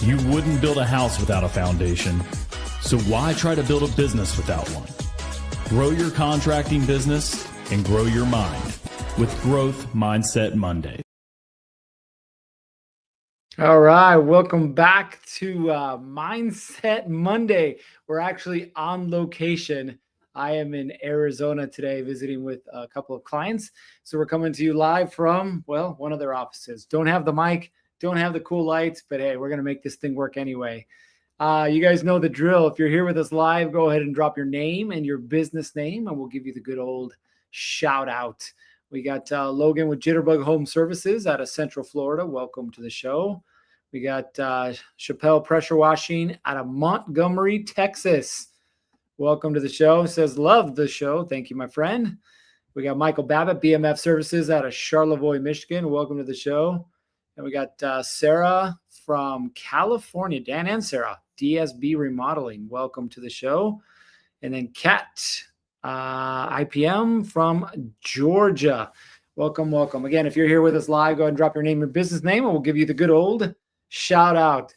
You wouldn't build a house without a foundation, so why try to build a business without one? Grow your contracting business and grow your mind with Growth Mindset Monday. All right, welcome back to Mindset Monday. We're actually on location. I am in Arizona today visiting with a couple of clients. So we're coming to you live from, well, one of their offices. Don't have the mic, don't have the cool lights, but hey, we're going to make this thing work anyway. You guys know the drill. If you're here with us live, go ahead and drop your name and your business name, and we'll give you the good old shout out. We got Logan with Jitterbug Home Services out of Central Florida. Welcome to the show. We got Chappelle Pressure Washing out of Montgomery, Texas. Welcome to the show. It says, love the show. Thank you, my friend. We got Michael Babbitt, BMF Services out of Charlevoix, Michigan. Welcome to the show. And we got Sarah from California. Dan and Sarah, DSB Remodeling. Welcome to the show. And then Kat, IPM from Georgia. Welcome, welcome. Again, if you're here with us live, go ahead and drop your name and business name, and we'll give you the good old shout out.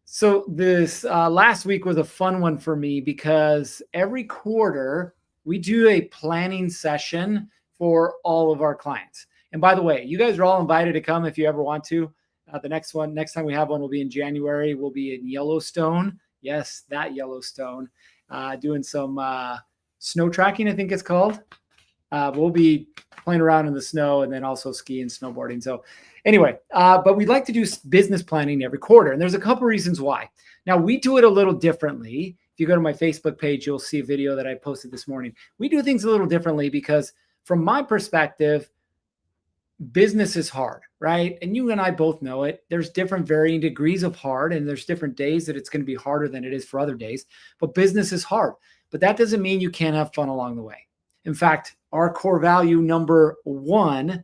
So this last week was a fun one for me because every quarter we do a planning session for all of our clients. And by the way, you guys are all invited to come if you ever want to. The next time we have one will be in January. We'll be in Yellowstone. Yes, that Yellowstone. Doing some snow tracking, I think it's called. We'll be playing around in the snow and then also skiing, snowboarding. So anyway, but we'd like to do business planning every quarter. And there's a couple reasons why. Now, we do it a little differently. If you go to my Facebook page, you'll see a video that I posted this morning. We do things a little differently because from my perspective, business is hard, right? And you and I both know it. There's different varying degrees of hard, and there's different days that it's going to be harder than it is for other days. But business is hard. But that doesn't mean you can't have fun along the way. In fact, our core value number one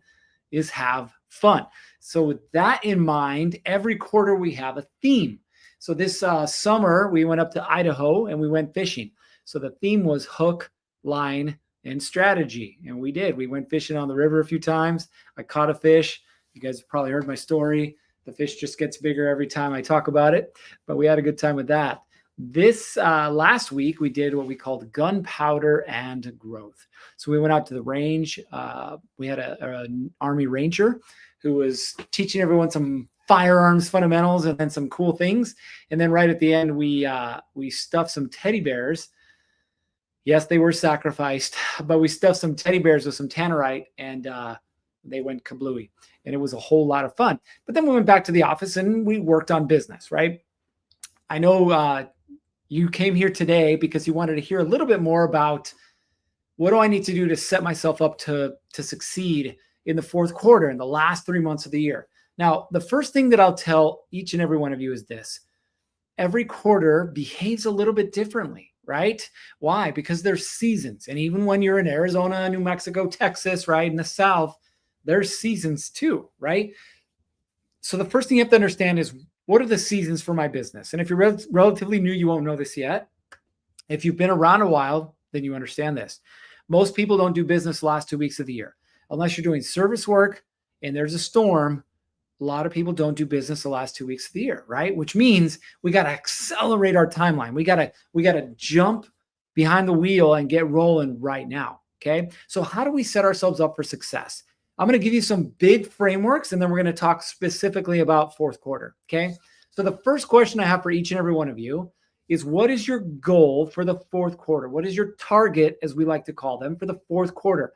is have fun. So with that in mind, every quarter we have a theme. So this summer, we went up to Idaho and we went fishing. So the theme was hook, line, and strategy. And we did. We went fishing on the river a few times. I caught a fish. You guys have probably heard my story. The fish just gets bigger every time I talk about it. But we had a good time with that. This last week, we did what we called gunpowder and growth. So we went out to the range. We had an Army Ranger who was teaching everyone some firearms fundamentals and then some cool things. And then right at the end, we stuffed some teddy bears. Yes, they were sacrificed, but we stuffed some teddy bears with some tannerite, and they went kablooey. And it was a whole lot of fun. But then we went back to the office and we worked on business, right? I know you came here today because you wanted to hear a little bit more about what do I need to do to set myself up to succeed in the fourth quarter, in the last 3 months of the year. Now, the first thing that I'll tell each and every one of you is this. Every quarter behaves a little bit differently, right? Why? Because there's seasons. And even when you're in Arizona, New Mexico, Texas, right, in the South, there's seasons too, right? So the first thing you have to understand is, what are the seasons for my business? And if you're relatively new, you won't know this yet. If you've been around a while, then you understand this. Most people don't do business the last 2 weeks of the year. Unless you're doing service work and there's a storm, a lot of people don't do business the last 2 weeks of the year, right? Which means we got to accelerate our timeline. We got to jump behind the wheel and get rolling right now, okay? So how do we set ourselves up for success? I'm going to give you some big frameworks, and then we're going to talk specifically about fourth quarter, okay? So the first question I have for each and every one of you is, what is your goal for the fourth quarter? What is your target, as we like to call them, for the fourth quarter?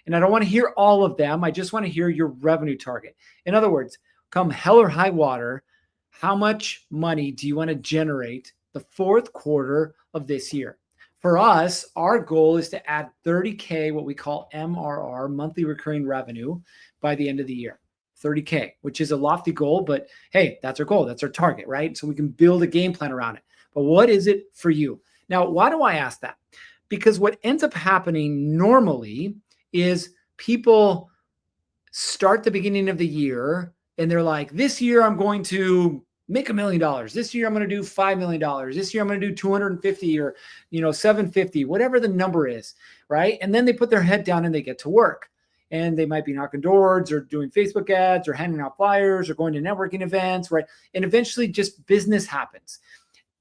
And I don't want to hear all of them. I just want to hear your revenue target. In other words, come hell or high water, how much money do you want to generate the fourth quarter of this year? For us, our goal is to add 30K, what we call MRR, monthly recurring revenue, by the end of the year. 30K, which is a lofty goal, but hey, that's our goal. That's our target, right? So we can build a game plan around it. But what is it for you? Now, why do I ask that? Because what ends up happening normally is people start the beginning of the year and they're like, this year I'm going to make $1 million. This year I'm going to do $5 million. This year I'm going to do 250 or 750, whatever the number is, right? And then they put their head down and they get to work. and they might be knocking doors or doing Facebook ads or handing out flyers or going to networking events, right? And eventually just business happens.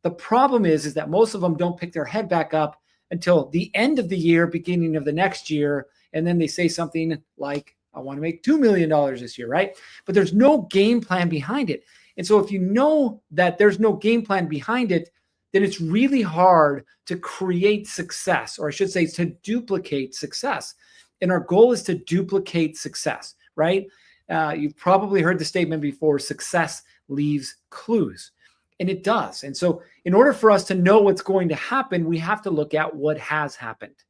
The problem is that most of them don't pick their head back up until the end of the year, beginning of the next year. And then they say something like, I want to make $2 million this year, right? But there's no game plan behind it. And so if you know that there's no game plan behind it, then it's really hard to create success, or I should say to duplicate success. And our goal is to duplicate success, right? You've probably heard the statement before, success leaves clues. And it does. And so in order for us to know what's going to happen, we have to look at what has happened.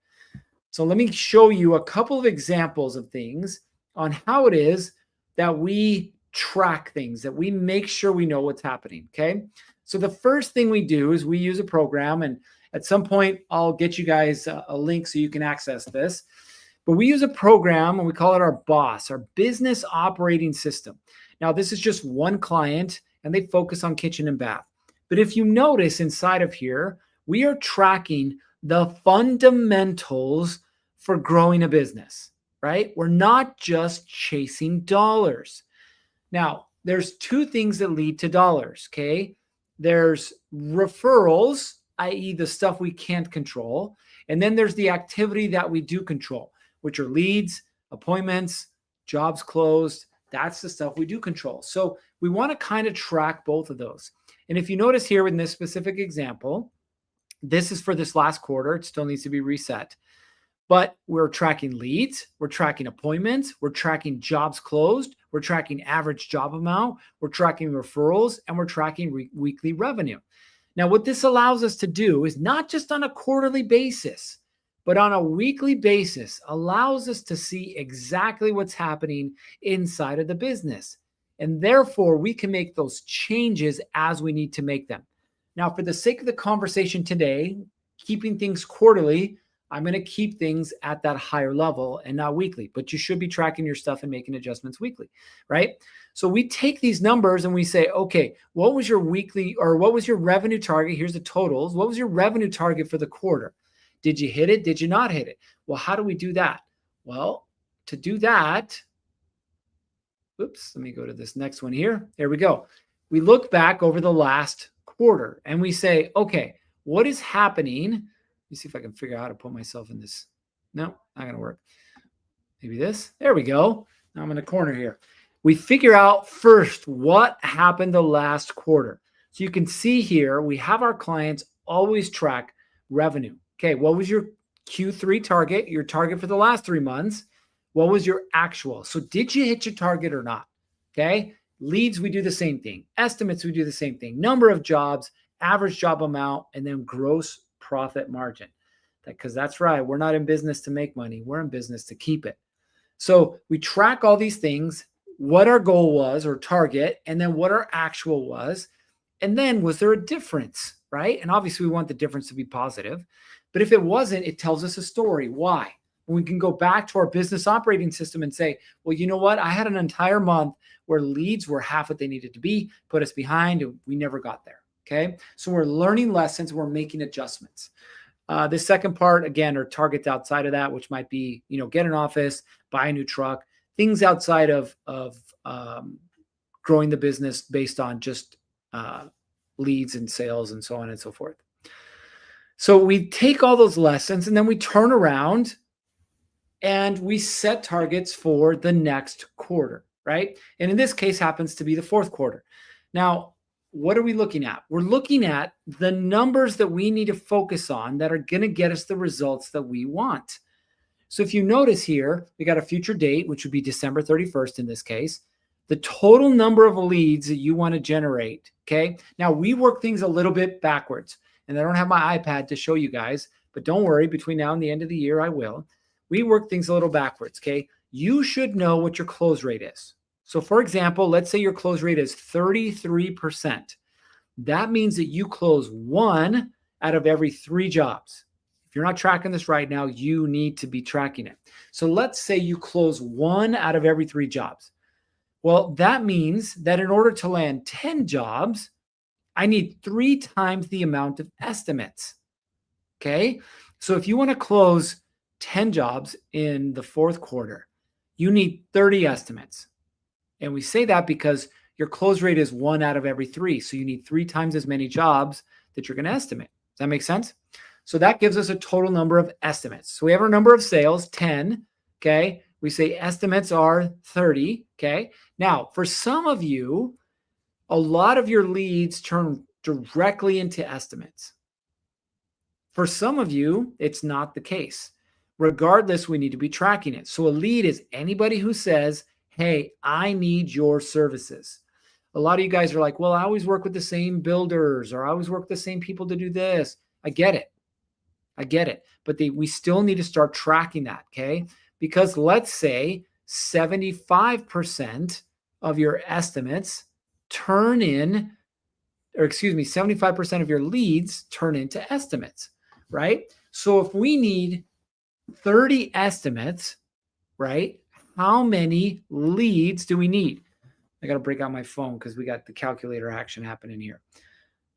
So let me show you a couple of examples of things on how it is that we track things, that we make sure we know what's happening, okay? So the first thing we do is we use a program, and at some point I'll get you guys a link so you can access this. But we use a program and we call it our BOSS, our business operating system. Now, this is just one client and they focus on kitchen and bath. But if you notice inside of here, we are tracking the fundamentals for growing a business, right? We're not just chasing dollars. Now, there's two things that lead to dollars, okay? There's referrals, i.e. the stuff we can't control. And then there's the activity that we do control, which are leads, appointments, jobs closed. That's the stuff we do control. So we want to kind of track both of those. And if you notice here in this specific example, this is for this last quarter. It still needs to be reset. But we're tracking leads, we're tracking appointments, we're tracking jobs closed, we're tracking average job amount, we're tracking referrals, and we're tracking weekly revenue. Now, what this allows us to do is not just on a quarterly basis, but on a weekly basis, allows us to see exactly what's happening inside of the business. And therefore, we can make those changes as we need to make them. Now, for the sake of the conversation today, keeping things quarterly, I'm going to keep things at that higher level and not weekly, but you should be tracking your stuff and making adjustments weekly, right? So we take these numbers and we say, okay, what was your weekly or what was your revenue target? Here's the totals. What was your revenue target for the quarter? Did you hit it? Did you not hit it? Well, how do we do that? Well, to do that, oops, let me go to this next one here. There we go. We look back over the last quarter and we say, okay, what is happening? Let me see if I can figure out how to put myself in this. No, not going to work. Maybe this. There we go. Now I'm in a corner here. We figure out first what happened the last quarter. So you can see here, we have our clients always track revenue. Okay, what was your Q3 target, your target for the last 3 months? What was your actual? So did you hit your target or not? Okay, leads, we do the same thing. Estimates, we do the same thing. Number of jobs, average job amount, and then gross profit margin. Because that's right, we're not in business to make money. We're in business to keep it. So we track all these things, what our goal was or target, and then what our actual was. And then was there a difference, right? And obviously we want the difference to be positive. But if it wasn't, it tells us a story. Why? We can go back to our business operating system and say, well, you know what? I had an entire month where leads were half what they needed to be, put us behind, and we never got there. Okay. So we're learning lessons. We're making adjustments. The second part, again, are targets outside of that, which might be, get an office, buy a new truck, things outside of growing the business based on just leads and sales and so on and so forth. So we take all those lessons and then we turn around and we set targets for the next quarter, right? And in this case happens to be the fourth quarter. Now, what are we looking at? We're looking at the numbers that we need to focus on that are going to get us the results that we want. So if you notice here, we got a future date, which would be December 31st in this case, the total number of leads that you want to generate, okay? Now, we work things a little bit backwards, and I don't have my iPad to show you guys, but don't worry, between now and the end of the year, I will. We work things a little backwards, okay? You should know what your close rate is. So for example, let's say your close rate is 33%. That means that you close 1 out of every 3 jobs. If you're not tracking this right now, you need to be tracking it. So let's say you close 1 out of every 3 jobs. Well, that means that in order to land 10 jobs, I need 3 times the amount of estimates. Okay. So if you want to close 10 jobs in the fourth quarter, you need 30 estimates. And we say that because your close rate is 1 out of every 3. So you need 3 times as many jobs that you're going to estimate. Does that make sense? So that gives us a total number of estimates. So we have our number of sales, 10. Okay. We say estimates are 30. Okay. Now, for some of you, a lot of your leads turn directly into estimates. For some of you, it's not the case. Regardless, we need to be tracking it. So a lead is anybody who says, hey, I need your services. A lot of you guys are like, well, I always work with the same builders, or I always work with the same people to do this. I get it. But we still need to start tracking that, okay? Because let's say 75% of your estimates 75% of your leads turn into estimates, right? So if we need 30 estimates, right? How many leads do we need? I got to break out my phone because we got the calculator action happening here.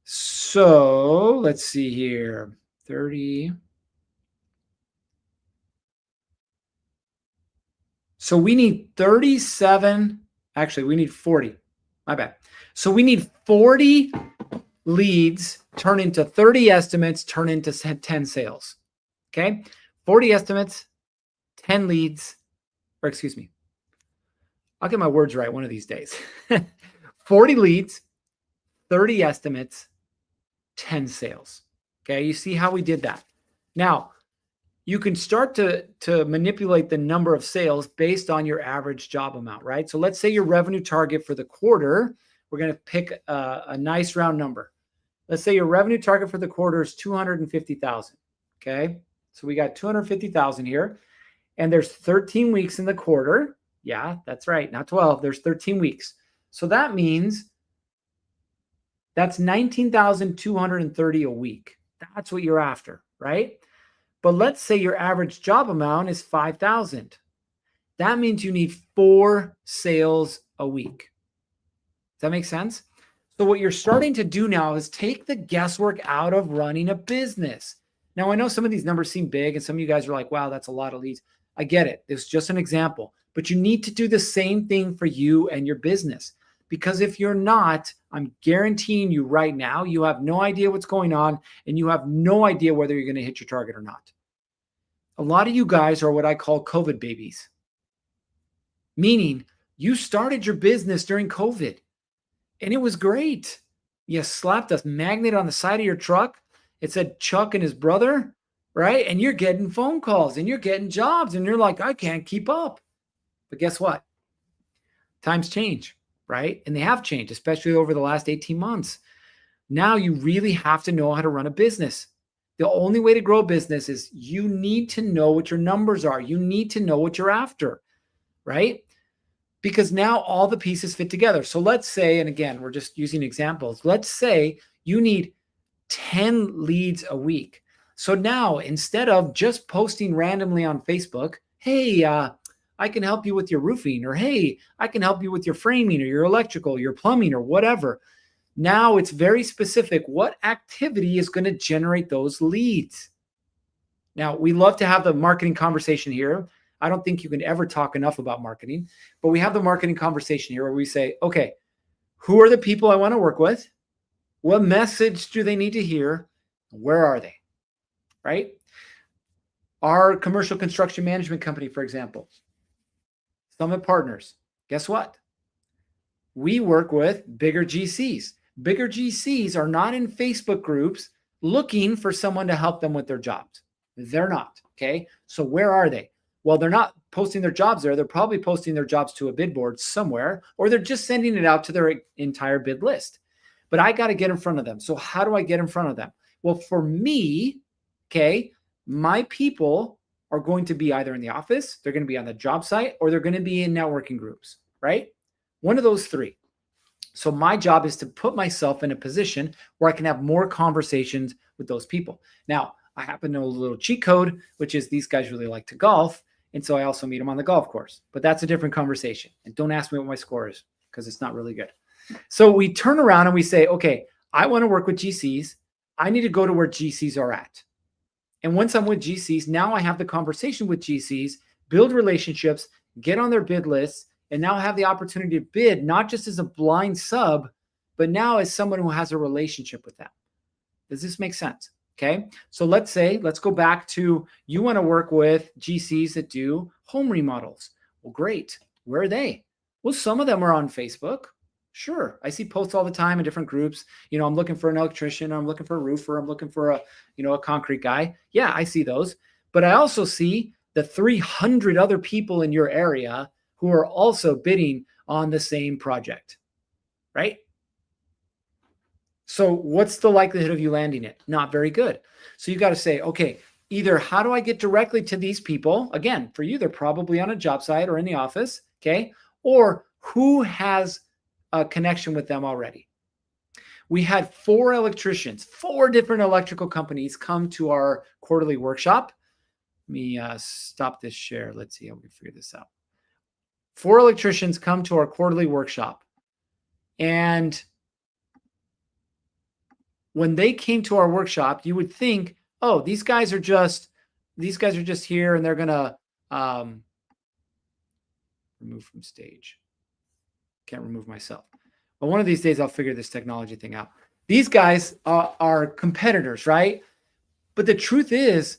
So let's see here. 30. So we need 37. Actually, we need 40. My bad. So we need 40 leads turn into 30 estimates, turn into 10 sales. Okay. 40 estimates, 10 leads, or excuse me. I'll get my words right one of these days. 40 leads, 30 estimates, 10 sales. Okay. You see how we did that? Now, you can start to manipulate the number of sales based on your average job amount, right? So let's say your revenue target for the quarter, we're going to pick a nice round number. Let's say your revenue target for the quarter is 250,000. Okay. So we got 250,000 here, and there's 13 weeks in the quarter. Yeah, that's right. Not 12. There's 13 weeks. So that means that's 19,230 a week. That's what you're after, right? But let's say your average job amount is 5,000. That means you need 4 sales a week. Does that make sense? So what you're starting to do now is take the guesswork out of running a business. Now, I know some of these numbers seem big, and some of you guys are like, wow, that's a lot of leads. I get it. It's just an example. But you need to do the same thing for you and your business. Because if you're not, I'm guaranteeing you right now, you have no idea what's going on, and you have no idea whether you're going to hit your target or not. A lot of you guys are what I call COVID babies, meaning you started your business during COVID, and it was great. You slapped a magnet on the side of your truck. It said Chuck and his brother, right? And you're getting phone calls, and you're getting jobs, and you're like, I can't keep up. But guess what? Times change, right? And they have changed, especially over the last 18 months. Now you really have to know how to run a business. The only way to grow a business is you need to know what your numbers are. You need to know what you're after, right? Because now all the pieces fit together. So let's say, and again, we're just using examples. Let's say you need 10 leads a week. So now instead of just posting randomly on Facebook, hey, I can help you with your roofing, or hey, I can help you with your framing or your electrical, your plumbing, or whatever. Now it's very specific. What activity is going to generate those leads? Now, we love to have the marketing conversation here. I don't think you can ever talk enough about marketing, but we have the marketing conversation here where we say, okay, who are the people I want to work with? What message do they need to hear? Where are they? Right? Our commercial construction management company, for example, Summit Partners, guess what? We work with bigger GCs. Bigger GCs are not in Facebook groups looking for someone to help them with their jobs. They're not, okay? So where are they? Well, they're not posting their jobs there. They're probably posting their jobs to a bid board somewhere, or they're just sending it out to their entire bid list. But I got to get in front of them. So how do I get in front of them? Well, for me, okay, my people are going to be either in the office, they're going to be on the job site, or they're going to be in networking groups, right? One of those three. So my job is to put myself in a position where I can have more conversations with those people. Now, I happen to know a little cheat code, which is these guys really like to golf. And so I also meet them on the golf course. But that's a different conversation. And don't ask me what my score is, because it's not really good. So we turn around and we say, okay, I want to work with GCs. I need to go to where GCs are at. And once I'm with GCs, now I have the conversation with GCs, build relationships, get on their bid list, and now have the opportunity to bid, not just as a blind sub, but now as someone who has a relationship with them. Does this make sense? Okay. So let's go back to, you want to work with GCs that do home remodels. Well, great. Where are they? Well, some of them are on Facebook. Sure. I see posts all the time in different groups. I'm looking for an electrician. I'm looking for a roofer. I'm looking for a concrete guy. Yeah, I see those. But I also see the 300 other people in your area who are also bidding on the same project, right? So what's the likelihood of you landing it? Not very good. So you got to say, okay, either how do I get directly to these people? Again, for you, they're probably on a job site or in the office, okay? Or who has a connection with them already? We had 4 electricians, 4 different electrical companies come to our quarterly workshop. Let me stop this share. Let's see how we can figure this out. 4 electricians come to our quarterly workshop. And when they came to our workshop, you would think, oh, these guys are just here and they're going to remove from stage. Can't remove myself. But one of these days, I'll figure this technology thing out. These guys are competitors, right? But the truth is,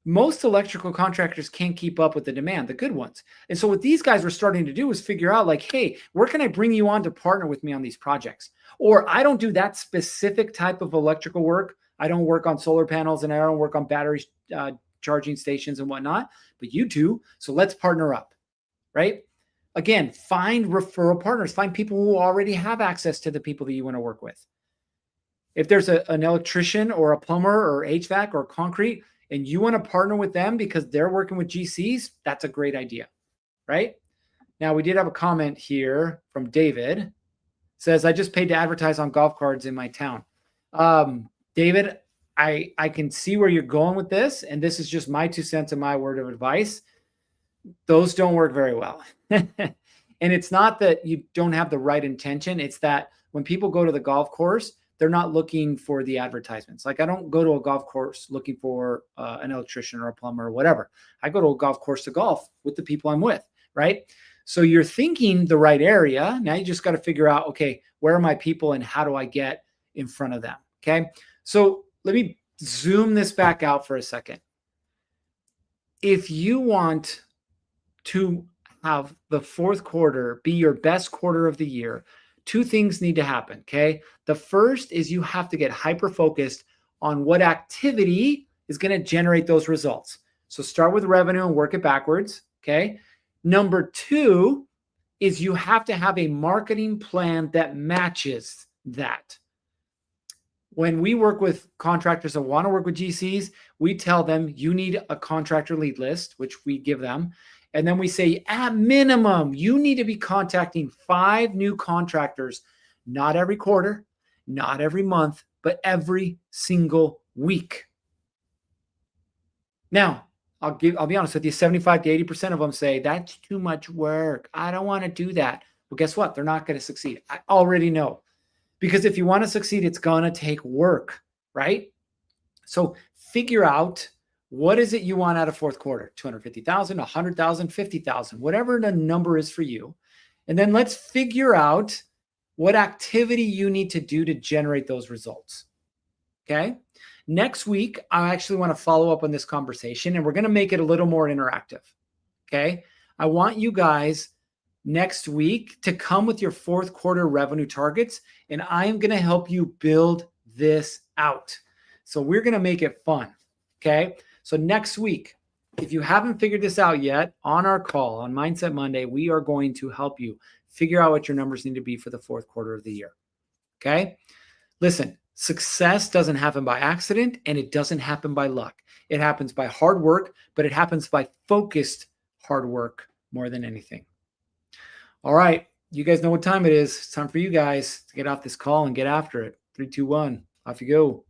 most electrical contractors can't keep up with the demand, the good ones. And so what these guys were starting to do was figure out like, hey, where can I bring you on to partner with me on these projects? Or I don't do that specific type of electrical work. I don't work on solar panels and I don't work on battery charging stations and whatnot, but you do. So let's partner up, right? Again, find referral partners, find people who already have access to the people that you want to work with. If there's an electrician or a plumber or HVAC or concrete, and you want to partner with them because they're working with GCs, that's a great idea, right? Now, we did have a comment here from David. It says, I just paid to advertise on golf carts in my town. David, I can see where you're going with this, and this is just my 2 cents and my word of advice. Those don't work very well. And it's not that you don't have the right intention. It's that when people go to the golf course, they're not looking for the advertisements. Like I don't go to a golf course looking for an electrician or a plumber or whatever. I go to a golf course to golf with the people I'm with, right? So you're thinking the right area. Now you just got to figure out, okay, where are my people and how do I get in front of them? Okay. So let me zoom this back out for a second. If you want to have the 4th quarter be your best quarter of the year, 2 things need to happen, okay? The first is you have to get hyper-focused on what activity is going to generate those results. So start with revenue and work it backwards, okay? Number 2 is you have to have a marketing plan that matches that. When we work with contractors that want to work with GCs, we tell them you need a contractor lead list, which we give them. And then we say, at minimum, you need to be contacting 5 new contractors, not every quarter, not every month, but every single week. Now, I'll be honest with you, 75 to 80% of them say, that's too much work. I don't want to do that. Well, guess what? They're not going to succeed. I already know. Because if you want to succeed, it's going to take work, right? So figure out, what is it you want out of 4th quarter? 250,000, 100,000, 50,000, whatever the number is for you. And then let's figure out what activity you need to do to generate those results. Okay. Next week, I actually want to follow up on this conversation and we're going to make it a little more interactive. Okay. I want you guys next week to come with your 4th quarter revenue targets, and I am going to help you build this out. So we're going to make it fun. Okay. So next week, if you haven't figured this out yet, on our call on Mindset Monday, we are going to help you figure out what your numbers need to be for the 4th quarter of the year. Okay. Listen, success doesn't happen by accident and it doesn't happen by luck. It happens by hard work, but it happens by focused hard work more than anything. All right. You guys know what time it is. It's time for you guys to get off this call and get after it. 3, 2, 1. Off you go.